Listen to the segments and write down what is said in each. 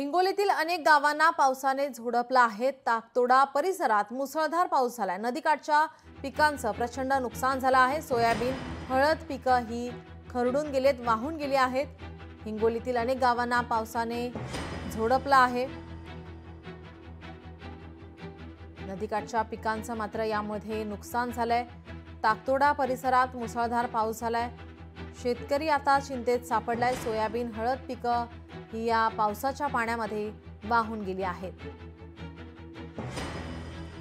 हिंगोलीतील अनेक गावांना पावसाने झोडपलं आहे। ताकतोडा परिसरात मुसळधार पाऊस झालाय। नदीकाठच्या पिकांचं प्रचंड नुकसान झालं आहे। सोयाबीन, हळद पिकं ही खरडून गेलेत, वाहून गेली आहेत। हिंगोलीतील अनेक गावांना पावसाने झोडपलं आहे। नदीकाठच्या पिकांचं मात्र यामध्ये नुकसान झालंय। ताकतोडा परिसरात मुसळधार पाऊस झालाय। शेतकरी आता चिंतेत सापडलाय। सोयाबीन, हळद पिकं ही या पावसाच्या पाण्यामध्ये वाहून गेली आहेत।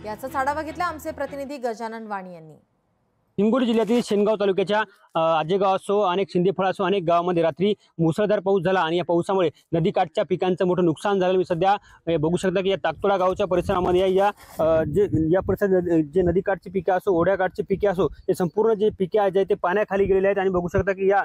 याचा आढावा घेतला आमचे प्रतिनिधी गजानन वाणी यांनी। हिंगोली जिल्ह्यातील शेनगाव तालुक्याच्या आजेगाव असो, अनेक शिंदेफळ असो, अनेक गावांमध्ये रात्री मुसळधार पाऊस झाला आणि या पावसामुळे नदीकाठच्या पिकांचं मोठं नुकसान झालं। मी सध्या बघू शकता की या ताकतोडा गावच्या परिसरामध्ये या परिसरात जे नदीकाठची पिके असो, ओढ्याकाठची पिके असो, ते संपूर्ण जे पिके आहेत ते पाण्याखाली गेलेले आहेत। आणि बघू शकता की या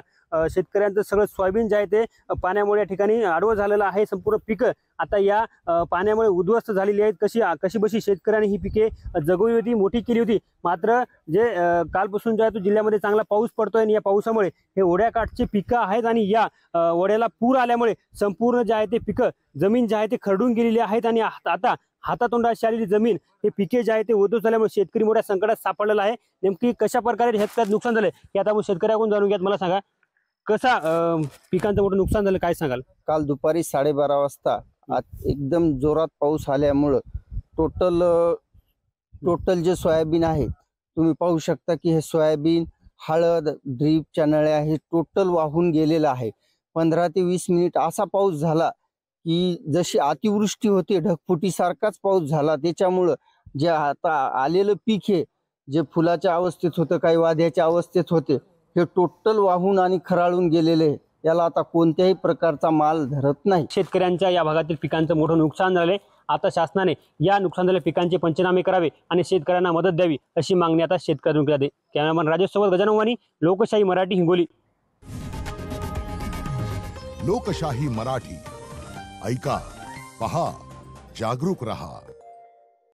शेतकऱ्यांचं सगळं सोयाबीन जे आहे ते पाण्यामुळे या ठिकाणी आडवं झालेलं आहे। संपूर्ण पिकं आता या पाण्यामुळे उद्ध्वस्त झालेली आहेत। कशी बशी शेतकऱ्यांनी ही पिके जगवली होती, मोठी केली होती। मात्र जे कालपासून जे आहे तो जिल्ह्यामध्ये चांगला पाऊस पडतोय आणि या पावसामुळे हे ओढ्याकाठची पिकं आहेत आणि या ओढ्याला पूर आल्यामुळे संपूर्ण जे आहे ते पिकं जमीन जे आहे ते खरडून गेलेली आहेत। आणि आता हातातोंडाशी आलेली जमीन हे पिके जे आहे ते उद्ध्वस्त झाल्यामुळे शेतकरी मोठ्या संकटात सापडलेला आहे। नेमकी कशा प्रकारे शेतकऱ्याचं नुकसान झालंय हे आता आपण शेतकऱ्याकडून जाणून घ्यात। मला सांगा, कसा पिकांचं मोठं नुकसान झालं, काय सांगाल? काल दुपारी 12:30 वाजता एकदम जोरात पाऊस आल्यामुळं टोटल जे सोयाबीन आहे तुम्ही पाहू शकता की हे सोयाबीन, हळद, ड्रीपच्या नळ्या हे टोटल वाहून गेलेलं आहे। 15 ते 20 मिनिट असा पाऊस झाला की जशी अतिवृष्टी होते, ढगफुटीसारखाच पाऊस झाला। त्याच्यामुळं जे आता आलेलं पीक हे जे फुलाच्या अवस्थेत होतं, काही वाद्याच्या अवस्थेत होते, हे टोटल वाहून आणि खराळून गेलेले आहे। याला आता कोणत्याही प्रकारचा माल धरत नाही। शेतकऱ्यांच्या या भागातील पिकांचं मोठं नुकसान झालंय। आता शासनाने या नुकसान झालेल्या पिकांचे पंचनामे करावे आणि शेतकऱ्यांना मदत द्यावी अशी मागणी आता शेतकऱ्यांकडून केली जाते। कॅमेरामन राजेश सोबत गजानन वाणी, लोकशाही मराठी, हिंगोली। लोकशाही मराठी ऐका, पहा, जागरूक रहा।